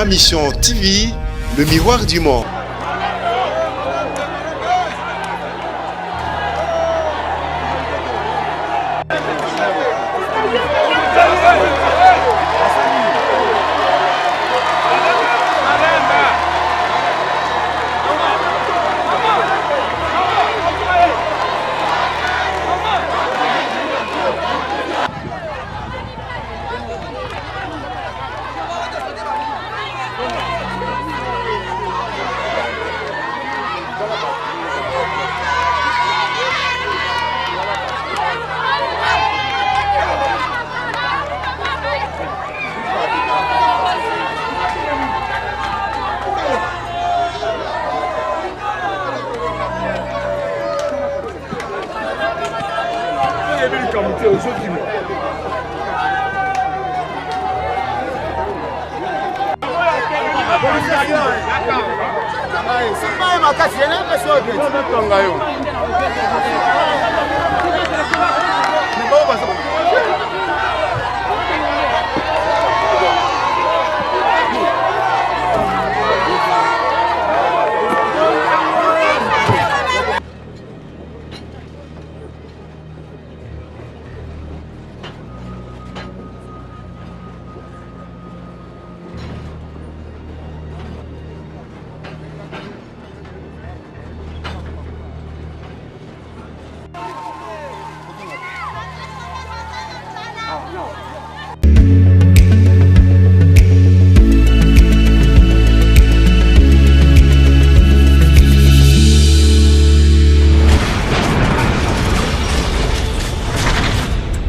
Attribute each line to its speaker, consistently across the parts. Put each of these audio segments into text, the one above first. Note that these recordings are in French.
Speaker 1: Ma Mission TV, le miroir du monde.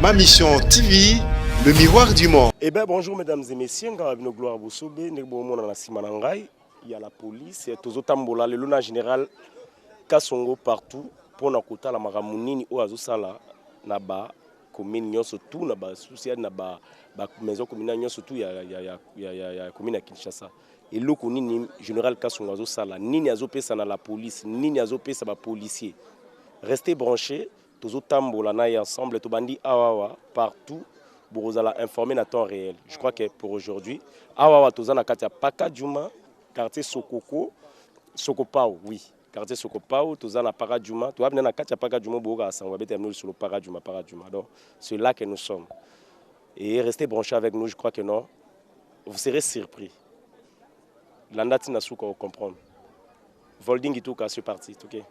Speaker 1: Ma Mission TV, le miroir du monde.
Speaker 2: Eh bien, bonjour mesdames et messieurs, nous gloire Boussobe, il y a la police, il y a tous autres le luna général Kasongo partout pour nous écouter la maramounini ou azusala naba commune nyonso tout naba souci naba maison communale surtout il y a commune à Kinshasa et le nini général Kasongo azusala nini azopesa na la police nini azopesa ba policier. Restez branchés. Tous tambola na ensemble to bandi awawa partout pour vous informer à temps réel. Je crois que pour aujourd'hui awawa tozana katia Paka Djuma quartier Sokoko Sokopao oui quartier Sokopao tozana Paka Djuma to abna na katia Paka Djuma boga sangwa betemno sur le Paka Djuma donc c'est là que nous sommes et restez branchés avec nous. Je crois que non vous serez surpris l'andati na souka comprendre Volding tout cas c'est parti OK.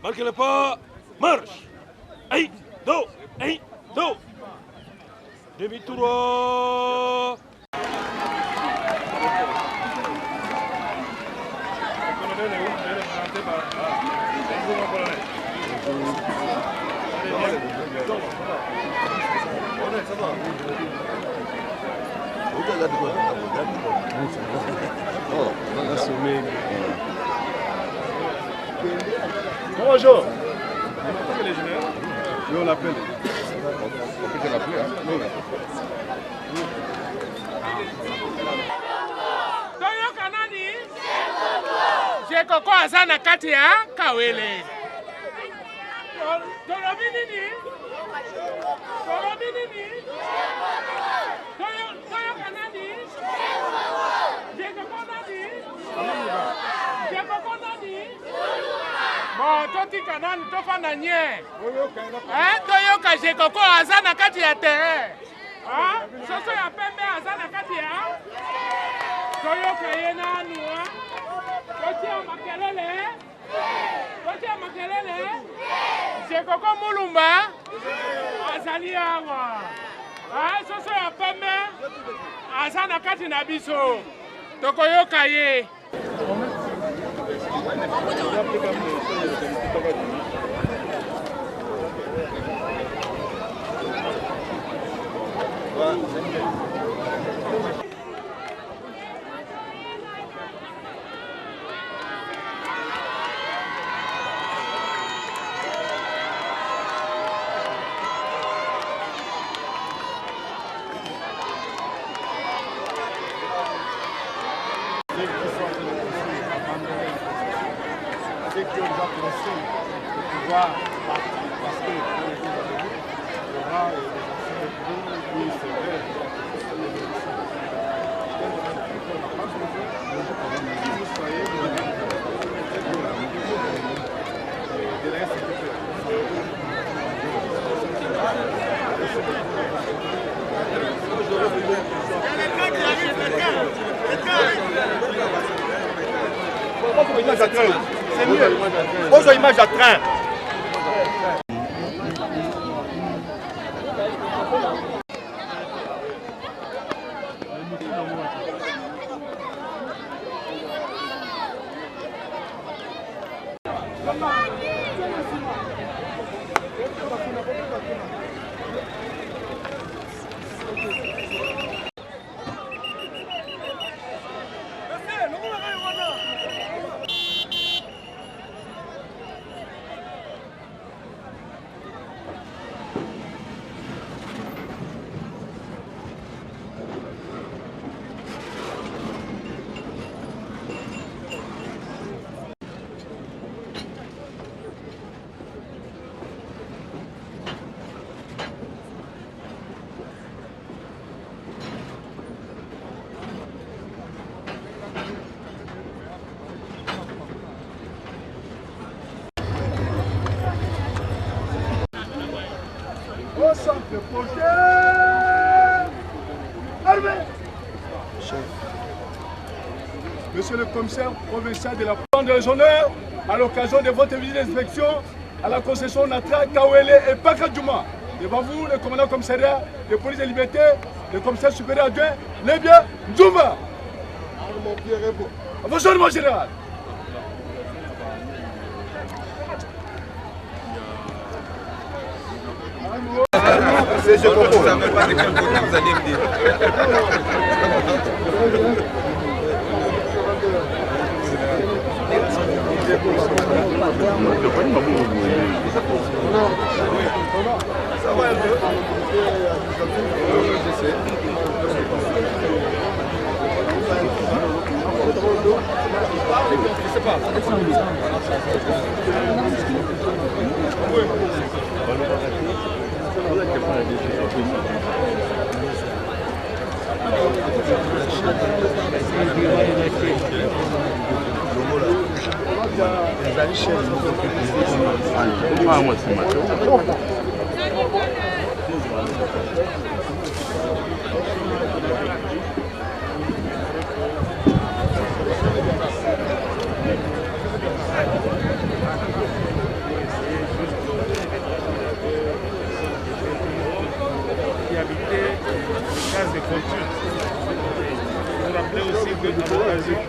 Speaker 3: Marquez le pas, marche. Aïe, do, demi-tour.
Speaker 4: Bonjour. On l'appelle. On peut l'appeler.
Speaker 5: Toyo kanani? Jekoko azana kati ya Kawele. Tolobi nini? Toyo kanani? Jekoko nani? Bon, toti kanani tofanda nye. Toyoka Jekoko azana kati ya terrain. Soso ya pembe azana kati ya. Toyoka ye nanu. Totia makelele. Jekoko Mulumba azali awa. soso ya pembe aza na kati na biso tokoyoka ye.
Speaker 4: C'est mieux. Pose l'image à train. Au centre projet armé. Monsieur le commissaire provincial de la Prendre les honneurs à l'occasion de votre visite d'inspection à la concession Natra, Kawele et Pakadjouma. Devant vous, le commandant commissariat de police et liberté, le commissaire supérieur adjoint, Lebia Djouma. Bonjour, mon général. Je comprends.
Speaker 6: Ça ne veut pas de quel côté vous allez me dire.
Speaker 4: Ça va un peu. Je sais pas.
Speaker 5: Qui habitait case de fortune. Vous rappelez aussi que dans l'occasion,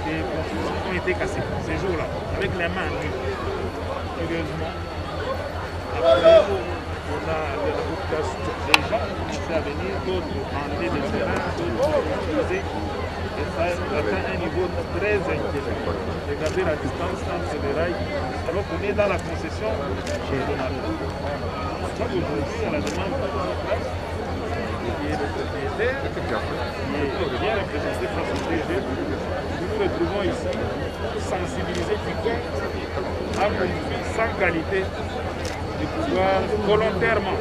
Speaker 5: des constructions ont été cassées ces jours-là, avec les mains nues. Curieusement, après, on a de la population, des gens qui commençaient à venir, d'autres demander des terrains, d'autres utiliser. Et ça atteint un niveau très inquiétant. Regardez la distance entre les rails, alors qu'on est dans la concession chez Donald. Aujourd'hui, à la demande de la place, qui est le propriétaire, qui est bien représenté par son DG, nous nous retrouvons ici, sensibiliser quiconque à construire sans qualité de pouvoir volontairement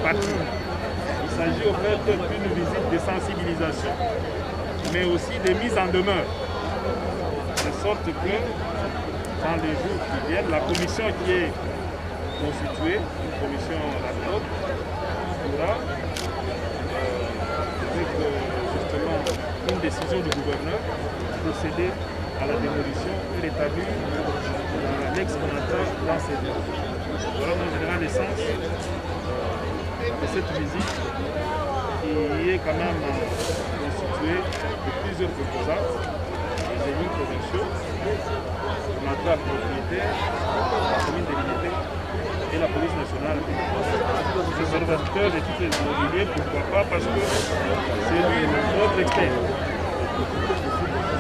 Speaker 5: bâtir. Il s'agit au fait d'une visite de sensibilisation, mais aussi de mise en demeure, de sorte que dans les jours qui viennent, la commission qui est constituée, une commission ad hoc, pourra, avec justement une décision du gouverneur, procéder à la démolition et rétablir l'ex qu'on attend dans ces lieux. Voilà en général l'essence
Speaker 4: de cette visite qui est quand même constituée de plusieurs composantes, les élus provinciaux, le mandat propriétaire, la commune délimitée et la police nationale. Les observateurs de toutes les immobiliers, pourquoi pas, parce que c'est lui notre expert.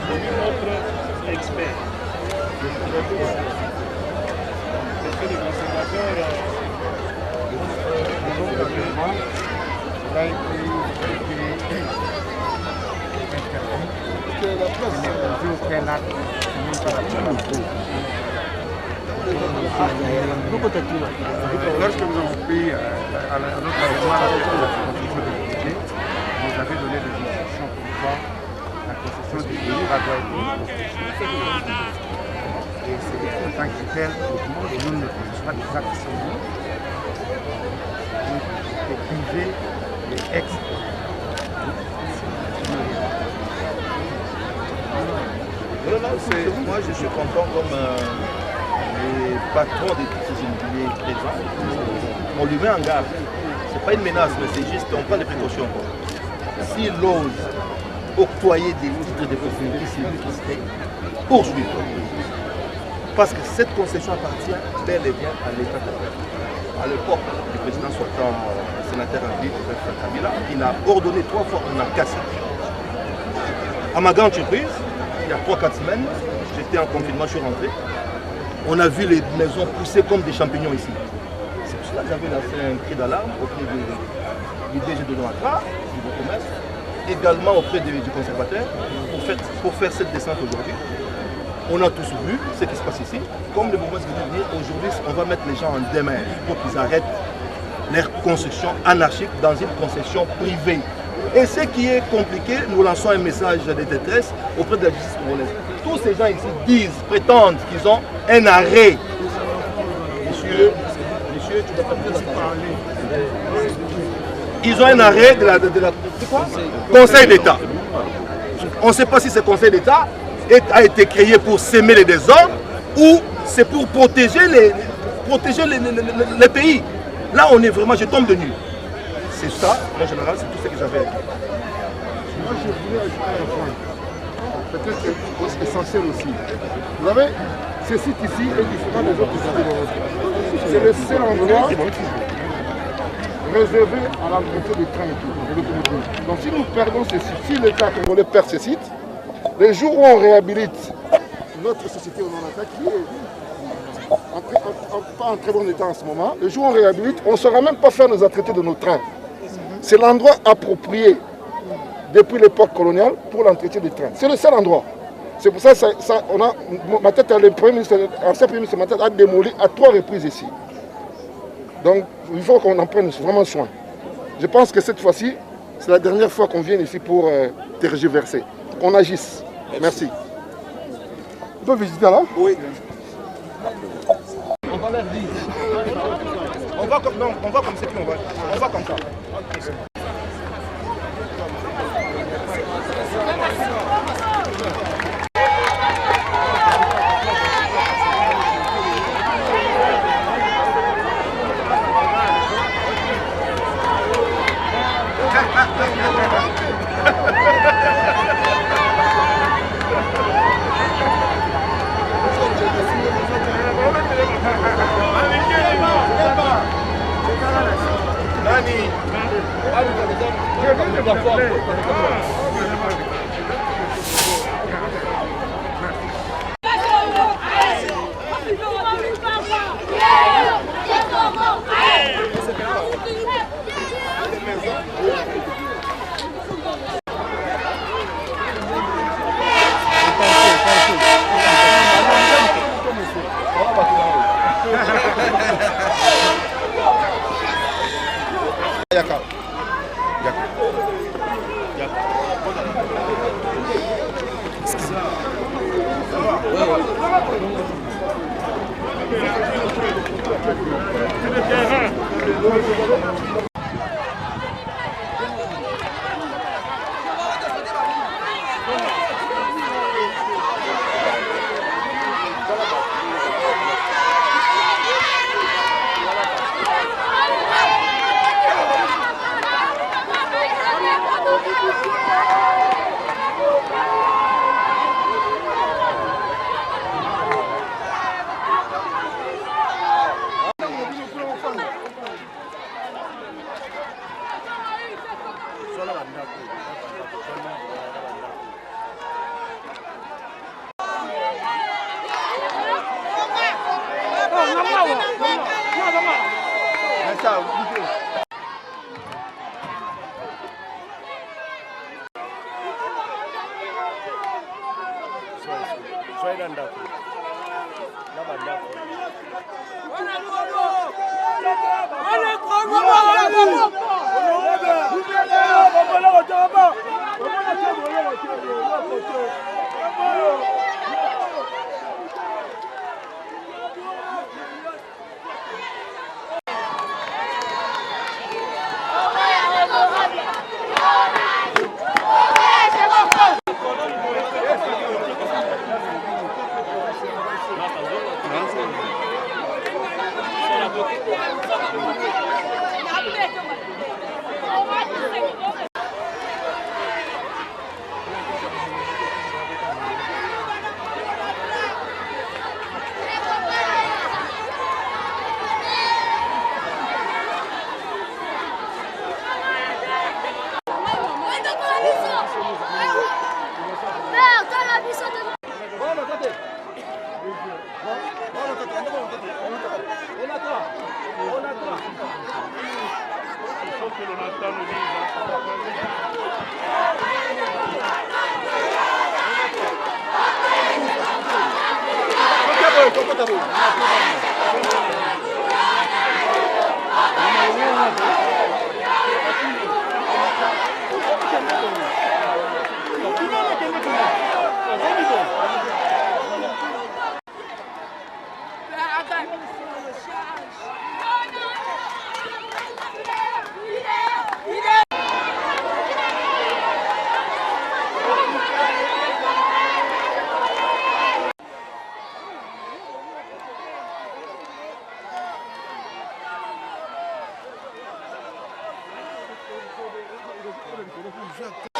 Speaker 4: C'est lui notre expert. Parce que les conservateurs
Speaker 7: a été interdit que la presse n'a aucun acte mis par la lorsque nous avons pris à notre demande la constitution de l'unité, nous avez donné des instructions pour voir la concession du contrat doit être et c'est en tant que tel, nous ne faisons pas des actes sans nous. Et privé et ex.
Speaker 8: Moi, je suis content comme les patrons des petits immobiliers présents. On lui met en garde. Ce n'est pas une menace, mais c'est juste, on prend des précautions. S'il ose octroyer des titres de propriété, c'est lui qui serait poursuivi. Parce que cette concession appartient bel et bien à l'État. À l'époque du président sortant, le sénateur en vie, Kabila, il a ordonné 3 fois, on a cassé. À ma grande surprise, il y a 3-4 semaines, j'étais en confinement, je suis rentré. On a vu les maisons pousser comme des champignons ici. C'est pour cela que j'avais lancé un cri d'alarme auprès du DG de l'OACRA, du commerce, également auprès du conservateur, pour faire cette descente aujourd'hui. On a tous vu ce qui se passe ici. Comme le mouvement vient de venir, aujourd'hui, on va mettre les gens en démarche pour qu'ils arrêtent leur construction anarchique dans une concession privée. Et ce qui est compliqué, nous lançons un message de détresse auprès de la justice congolaise. Tous ces gens ici disent, prétendent qu'ils ont un arrêt. Monsieur, tu dois pas parler. Ils ont un arrêt de la Conseil d'État. On ne sait pas si ce Conseil d'État a été créé pour s'aimer les désordres ou c'est pour protéger les pays. Là, on est vraiment, je tombe de nu. C'est ça, en général, c'est tout ce que j'avais à dire.
Speaker 7: Moi, je voulais ajouter un point, peut-être essentiel aussi. Vous savez, ce site ici est différent des autres cités d'Europe. C'est le seul endroit réservé à l'entretien des trains et de l'automobile. Donc si nous perdons ce site, si l'État congolais perd ce site, les jours où on réhabilite notre société Ononata, qui est pas en très bon état en ce moment, le jour où on réhabilite, on ne saura même pas faire nos entretiens de nos trains. C'est l'endroit approprié depuis l'époque coloniale pour l'entretien des trains. C'est le seul endroit. C'est pour ça que ma tête, le ancien Premier ministre a démoli à 3 reprises ici. Donc il faut qu'on en prenne vraiment soin. Je pense que cette fois-ci, c'est la dernière fois qu'on vient ici pour tergiverser. Qu'on agisse. Merci. On peut visiter là?
Speaker 8: Oui. On va leur dire. On va comme c'est qu'on va. On va comme ça. ça.
Speaker 2: Soyez dans d'accord.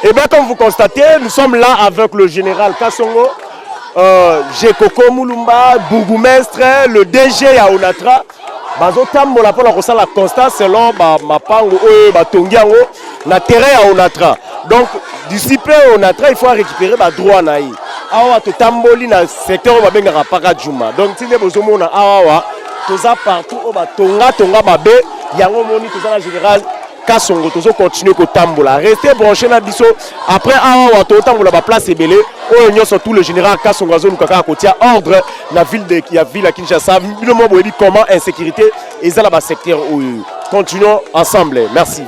Speaker 2: Et bien comme vous constatez, nous sommes là avec le général Kassongo, Gekoko Moulumba, bourgmestre, le DG à Onatra. Bazo tambola pour la constat selon Mapango Tongiango, na terrain à Onatra. Donc d'ici peu Onatra, il faut récupérer le droit naï. Awa to tamboli na secteur ba benga Pakadjuma. Donc tinde bozomo na awa toza partout au tonga babe yango moni toza la général Kassongo, toujours continuer à tambola. Restez branchés dans biso. Après, on va tambola la place et belé. On a surtout le général Kassongo zone kaka côté ordre la ville de qui a ville à Kinshasa. Le mot dit comment insécurité et ça là secteur où continuons ensemble. Merci.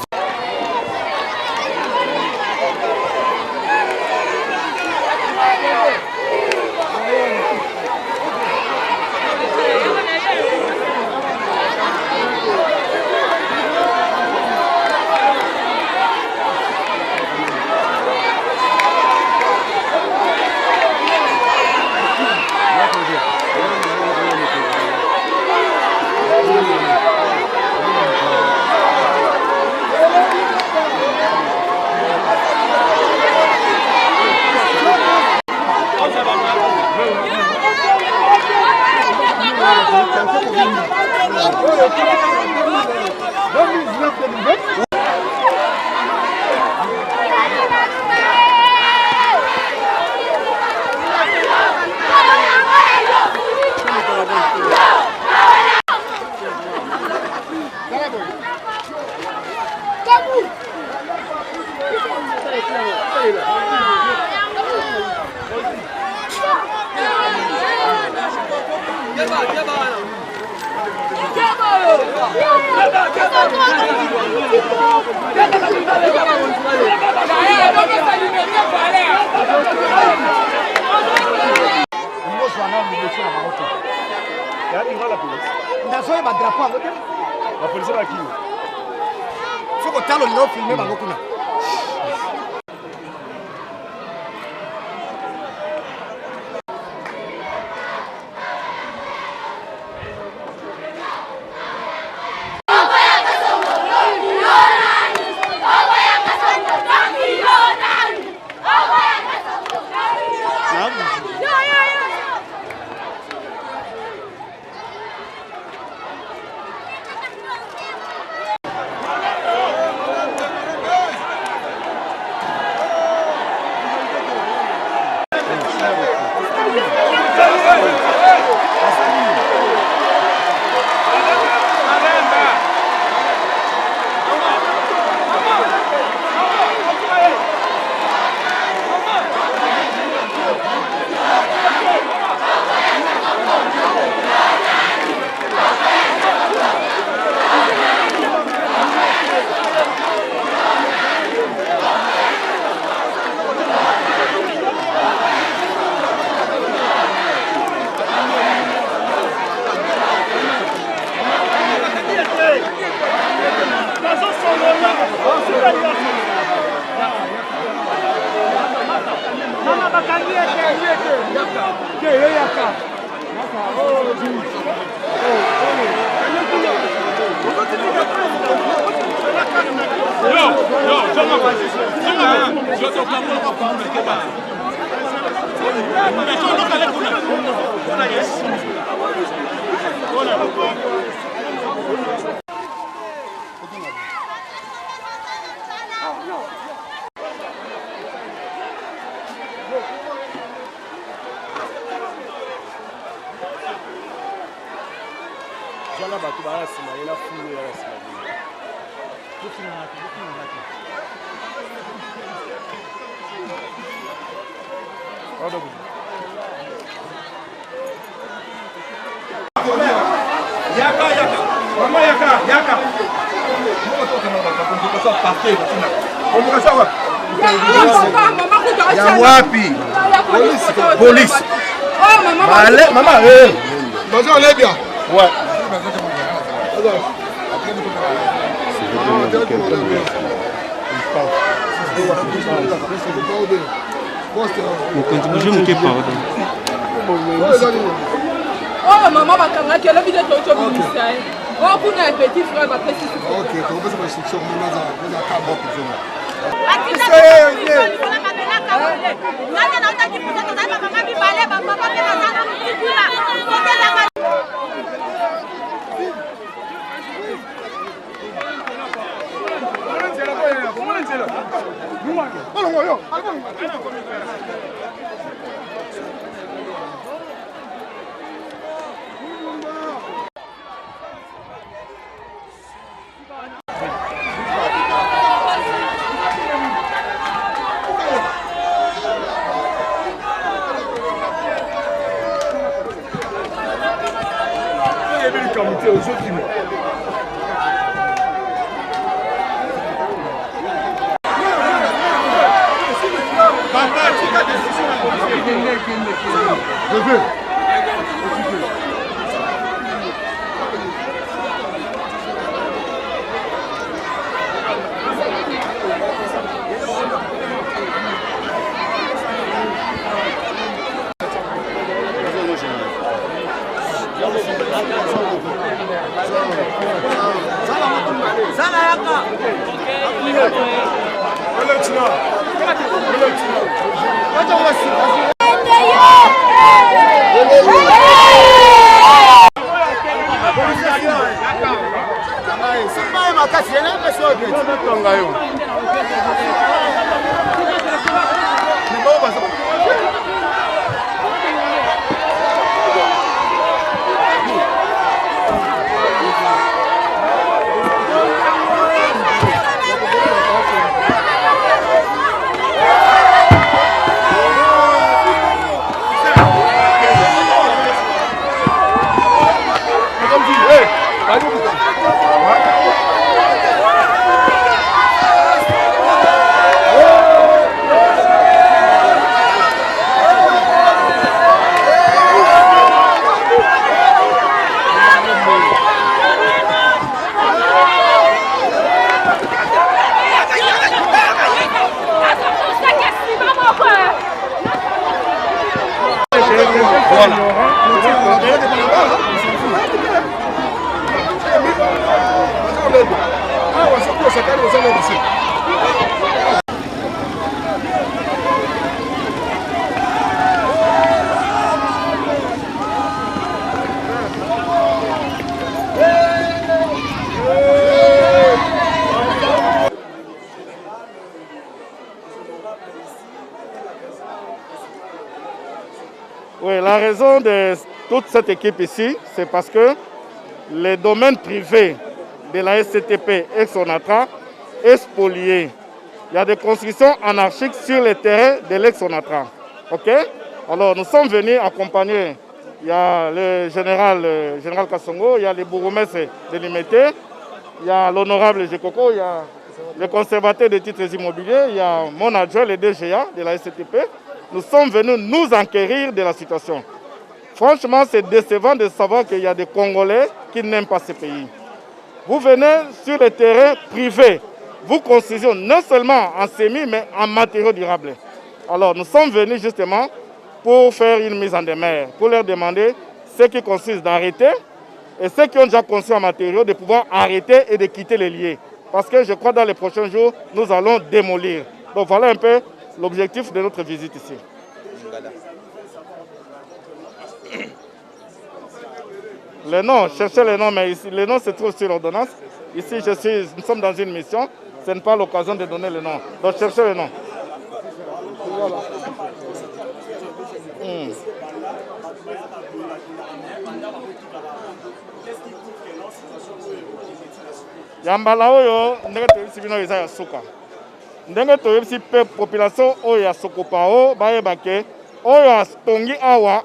Speaker 2: La police est qui? Faut que tu aies le filmé dans le Jana bato bana sima yena fulu ya sima.
Speaker 8: Yaka. Mama yaka. Ya wapi? Police.
Speaker 5: Oh maman.
Speaker 8: Maman,
Speaker 7: Vas-y, on est bien.
Speaker 8: ouais.
Speaker 5: Oh maman bakanga kelo bide toto bimisa. Oh kuna petit frère ba pesi.
Speaker 7: Ok, tu vas passer par l'instruction, on a qu'à beaucoup de gens.
Speaker 9: Oui, la raison de toute cette équipe ici, c'est parce que les domaines privés de la SCTP et Sonatra est spolié. Il y a des constructions anarchiques sur les terrains de l'ex-Sonatra. Ok? Alors nous sommes venus accompagner, il y a le général Kassongo, il y a les bourgmestres de l'Imité, il y a l'honorable Jekoko, il y a le conservateur des titres immobiliers, il y a mon adjoint, le DGA de la SCTP. Nous sommes venus nous enquérir de la situation. Franchement, c'est décevant de savoir qu'il y a des Congolais qui n'aiment pas ce pays. Vous venez sur les terrains privés, vous construisez non seulement en semis, mais en matériaux durables. Alors nous sommes venus justement pour faire une mise en demeure, pour leur demander ceux qui construisent d'arrêter et ceux qui ont déjà construit en matériaux de pouvoir arrêter et de quitter les lieux. Parce que je crois que dans les prochains jours, nous allons démolir. Donc voilà un peu l'objectif de notre visite ici. Les noms, cherchez les noms, mais ici, les noms se trouvent sur l'ordonnance. Ici, nous sommes dans une mission, ce n'est pas l'occasion de donner les noms. Donc cherchez les noms. Voilà. Yambala oyo ndenge toyebisi bino eza ya suka. Ndenge toyebisi pe population oyo ya Sokopa o bayeba ke oyo atongi awa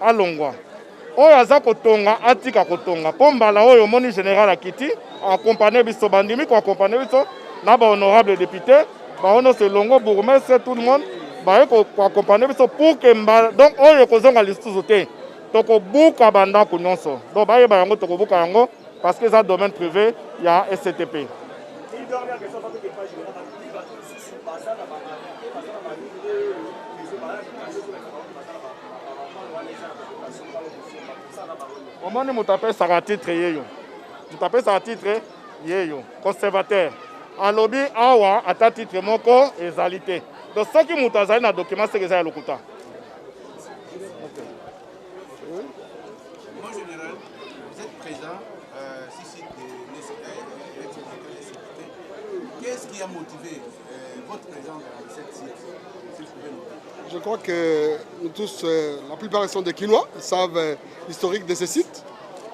Speaker 9: alongwa. Oyo aza kotonga atika kotonga. Po mbala oyo moni général akiti accompagné biso bandimi ko accompagné biso na ba honorable député, ba ono se longo bourgmestre tout le monde ba ko accompagné biso pour que mbala donc oyo kozonga lisusu te. Toko buka banda ko nyonso. Donc bayeba yango toko buka yango parce que c'est un domaine privé, il y a SCTP. Au moins, nous tapons ça à titre. Nous tapons ça à titre. Conservateur. En lobby, awa, à ta titre, mon corps et zalité. Donc, ce qui nous a un document, c'est que c'est le Kouta.
Speaker 6: Mon général, vous êtes présent. Qu'est-ce qui a motivé votre présence dans cette site?
Speaker 7: Je crois que nous tous, la plupart sont des Quinois, savent l'historique de ce site,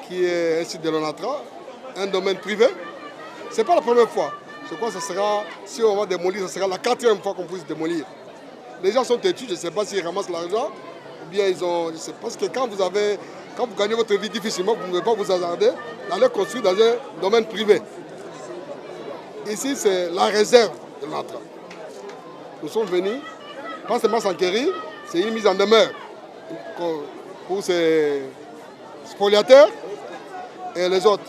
Speaker 7: qui est un site de l'ONATRA, un domaine privé. Ce n'est pas la première fois. Je crois que ce sera, si on va démolir, ce sera la 4e fois qu'on puisse démolir. Les gens sont têtus, je ne sais pas s'ils ramassent l'argent, ou bien ils ont... Je sais pas, parce que quand vous gagnez votre vie difficilement, vous ne pouvez pas vous hasarder d'aller construire dans un domaine privé. Ici, c'est la réserve de l'ONATRA. Nous sommes venus, pas seulement s'enquérir, c'est une mise en demeure pour ces spoliateurs et les autres.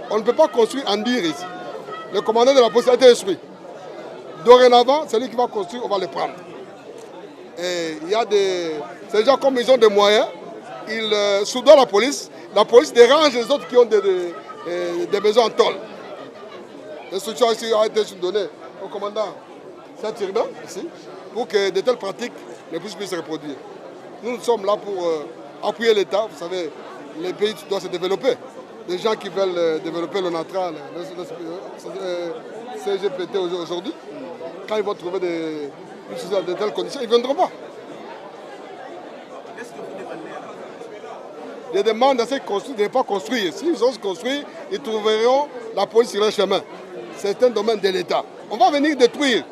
Speaker 7: On ne peut pas construire en dire ici. Le commandant de la police a été instruit. Dorénavant, celui qui va construire, on va le prendre. Et il y a ces gens, comme ils ont des moyens, ils soudoient la police dérange les autres qui ont des maisons en tôle. L'instruction ici a été donnée au commandant Saint-Urbain, ici, pour que de telles pratiques ne puissent plus se reproduire. Nous sommes là pour appuyer l'État. Vous savez, les pays doivent se développer. Les gens qui veulent développer l'ONATRA, le CGPT aujourd'hui, quand ils vont trouver de telles conditions, ils ne viendront pas. Ils demandent à ceux qui construisent de ne pas construire. S'ils osent construire, ils trouveront la police sur leur chemin. C'est un domaine de l'État. On va venir détruire.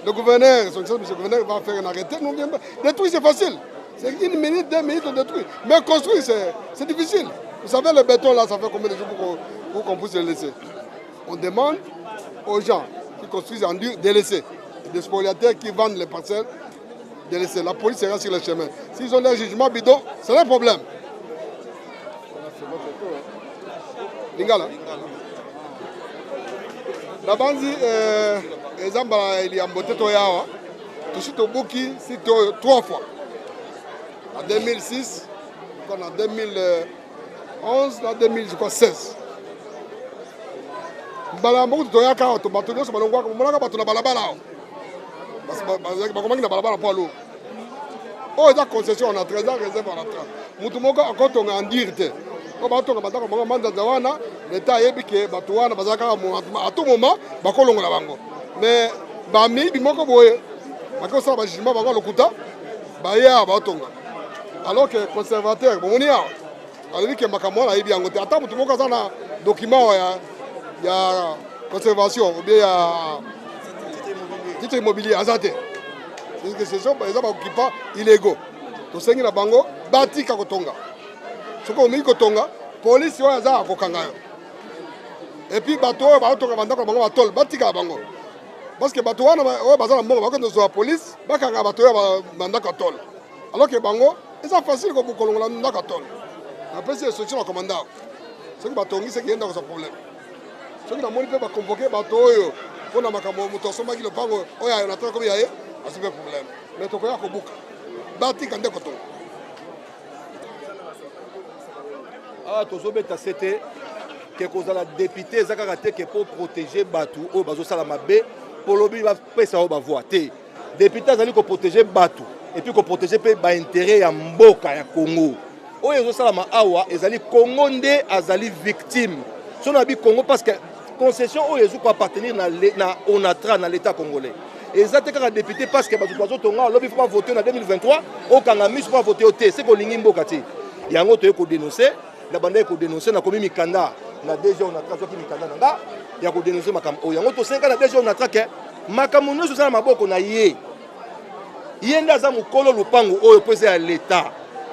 Speaker 7: Le gouverneur, son excellence, le gouverneur va faire un arrêté. Nous, détruire, c'est facile. C'est 1 minute, 2 minutes, on détruit. Mais construire, c'est difficile. Vous savez, le béton, là, ça fait combien de jours pour qu'on puisse le laisser? On demande aux gens qui construisent en dur de laisser. Des spoliateurs qui vendent les parcelles, de laisser. La police sera sur le chemin. S'ils ont des jugements bidons, c'est un problème. Lingala. La bande exemple, il y a un beauté toyawa. Tout de suite au Bouki, c'est 3 fois. En 2006, en 2011, en 2016. Balambo toyaka automatique, c'est malongwa comme on a battu la balabala. Parce que comment la balabala pas l'eau. Oh, la concession on a 13 ans réserve à la trace. Mutumoko encore on en dirte. Ko bato ka bataka monga manda zawana l'État yebi ke batuana bazaka à tout moment bakolongola bango. Mais bami bimoko boye bako sa ba jima bango lokuta baya batonga. Alors que conservateur bomonia alors que makamwa na yebi yango te ata mutumoko za na document ya conservation ou bien ya titre immobilier azate. C'est que ce sont par exemple occupants illégaux. To sengi na bango batika kotonga. Soko omi kotonga police oyo aza kokanga yo. Et puis bato oyo batonga bandako bango batol batika bango. Parce que bato wana oyo baza na mbongo bakondo zo police bakanga bato oyo bandako tol. Alors que bango c'est facile ko bukolongola ndako tol. Après c'est solution na commandant. Ce qui batongi c'est qu'il y a un problème. Ce qui na moni pe ba convoquer bato oyo pona makambo muto somaki le pango oyo na toko yaye, c'est pas problème. mais tokoya kobuka batika nde koto
Speaker 8: tozobeta sete ke kozala député eza kaka te ke pour protéger bato oyo bazosala mabe po lobi bapesa oyo bavoi te. Député azali koprotéger bato epuis koprotéger mpe baintérêt ya mboka ya Congo oyo ezosalama awa ezali Congo nde azali victime so na bi Congo parce que concession oyo ezoko appartenir na ONATRA na l'état congolais eza te kaka député parce que bato bazotonga lobi fo bavote na 2023 okanga miso fo bavote te se kolingi mboka te yango toye kodénoncer na banda kodénoncer na komi mikanda na DG ONATRA soki mikanda na nga ya kodénoncer makambo oyo yango tosenga na DG ONATRA ke makambo nyonso eza na maboko na ye nde aza mokolo lupango oyo mpo eza ya l'état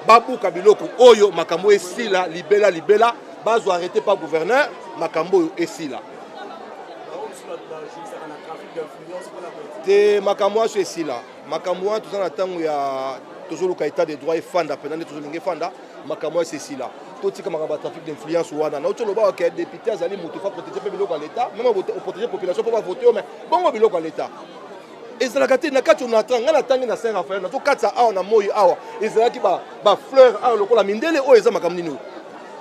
Speaker 8: babuka biloko oyo makambo esila libela bazwa arrêté par gouverneur makambo oyo esila te makambo aso esila makambo wana toza na ntango ya tozoluka état de droit efanda mpena nde tozolinga efanda makambo aso esila totika makambo ya trafic d'influence wana nauti olobaka ke député azali moto fa protéger mpe biloko ya l'état même oprotéger population mpo bavote yo mais bongo biloko ya l'état ezalaka te na kati onatra ngai natangi na Saint Raphaël nazokatisa awa na moi awa ezalaki bafleur awa lokola mindele oyo eza makambo nini oyo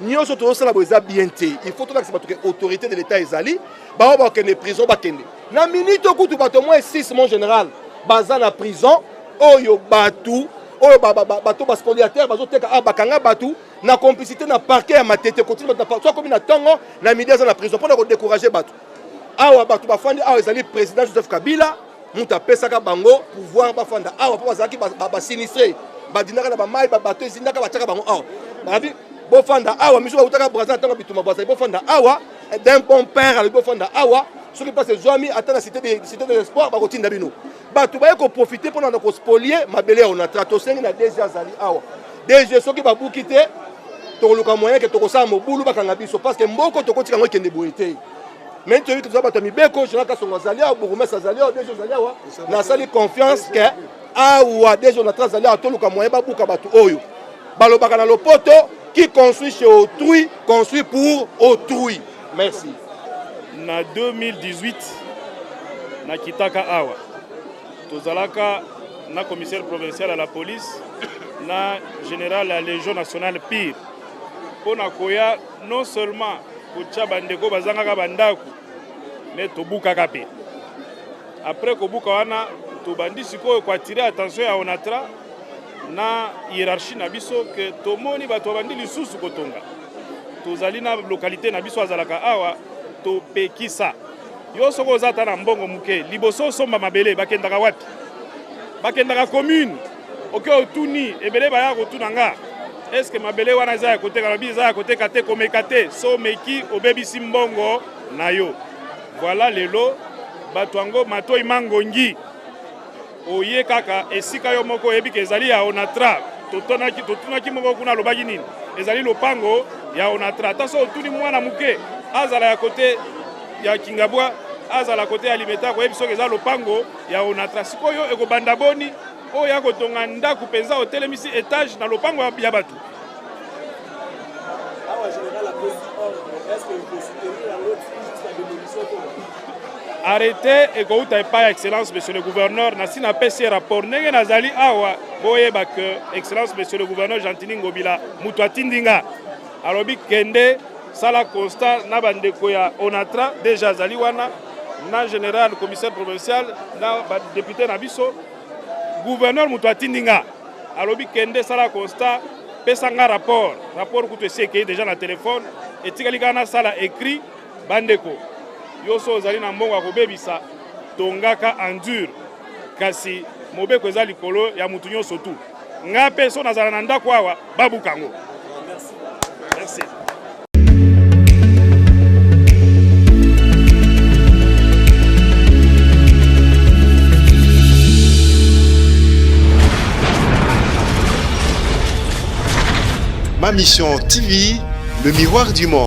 Speaker 8: nyonso tozosala boyo eza bien te il faut tolakisa bato ke autorité de l'état ezali bao bakende prison bakende na minute okutu bato moins 6 mon général baza na prison oyo bato oyo bato baspoliataire bazoteka awa bakanga bato na complicité na parquet ya matete continue bato so komi na ntongo na midi aza na prison mpona kodécourager bato awa bato bafandi awa ezali président Joseph Kabila mutu apesaka bango pouvoir bafanda awa mpo bazalaki basinistre badinaka na bamai babato ezindaka batiaka bango awa babi bofanda awa miso bautaka brazil ntango bituma bazali bofanda awa d'un bon père alobi bofanda awa soki mpasi ezwami ata na cité de l'espoir bakotinda bino bato baye koprofite mpona na kospolie mabele ya ONATRA tosengi na DG azali awa DG soki babuki te tokoluka moyen ke tokosala mobulu bakanga biso parce que mboko tokotika yango ekende boye te mais tu as vu que tu as battu Mibeko, je n'ai pas son Azalia, Bourgmestre Azalia, déjà Azalia, n'a sali confiance que awa déjà on a traversé Azalia, tout le moyen babuka batu oyo. Balobaka na lopoto qui construit chez autrui, construit pour autrui. Merci.
Speaker 9: Na 2018 na kitaka awa. Tozalaka na commissaire provincial à la police, na général à la Légion nationale pire. Pona koya non seulement kotia bandeko bazangaka bandako mais tobukaka pe après kobuka wana tobandi sikoyo koatire attention ya ONATRA na hiérarchie na biso ke tomoni bato bandi lisusu kotonga tozali na localité na biso azalaka awa topekisa yo soko ozata na mbongo muke liboso osomba mabele bakendaka wapi bakendaka commune oke otuni ebele baya kotuna nga est-ce que mabele wana eza ya koteka lobi eza ya koteka te komeka te so meki obebisi mbongo na yo voilà lelo bato yango matoi mangongi oye kaka esika yo moko oyebi ke ezali ya ONATRA totunaki moko kuna alobaki nini ezali lopango ya ONATRA ata so otuni mwana muke azala ya kote ya Kingabwa azala kote ya Limeta koyebi soki eza lopango ya ONATRA sikoyo ekobanda boni oyo ya kotonga ndako mpenza otelemisi étage na lopango ya bato. Arrêtez et que pas excellence monsieur le gouverneur na sina pesi rapport ndenge nazali awa boyeba que excellence monsieur le gouverneur Gentini Ngobila mutu atindinga alobi kende sala constat na bandeko ya ONATRA déjà zali wana na général commissaire provincial na député na biso gouverneur mutu atindinga alobi kende sala constat pesanga rapport kutu eseke déjà na téléphone etikali kana sala écrit bandeko yoso ozali na mbongo akobebisa tongaka endure kasi mobeko eza likolo ya mutu nyonso tu nga pe so nazala na ndako awa babukango. Merci.
Speaker 1: Ma Mission TV, le miroir du monde.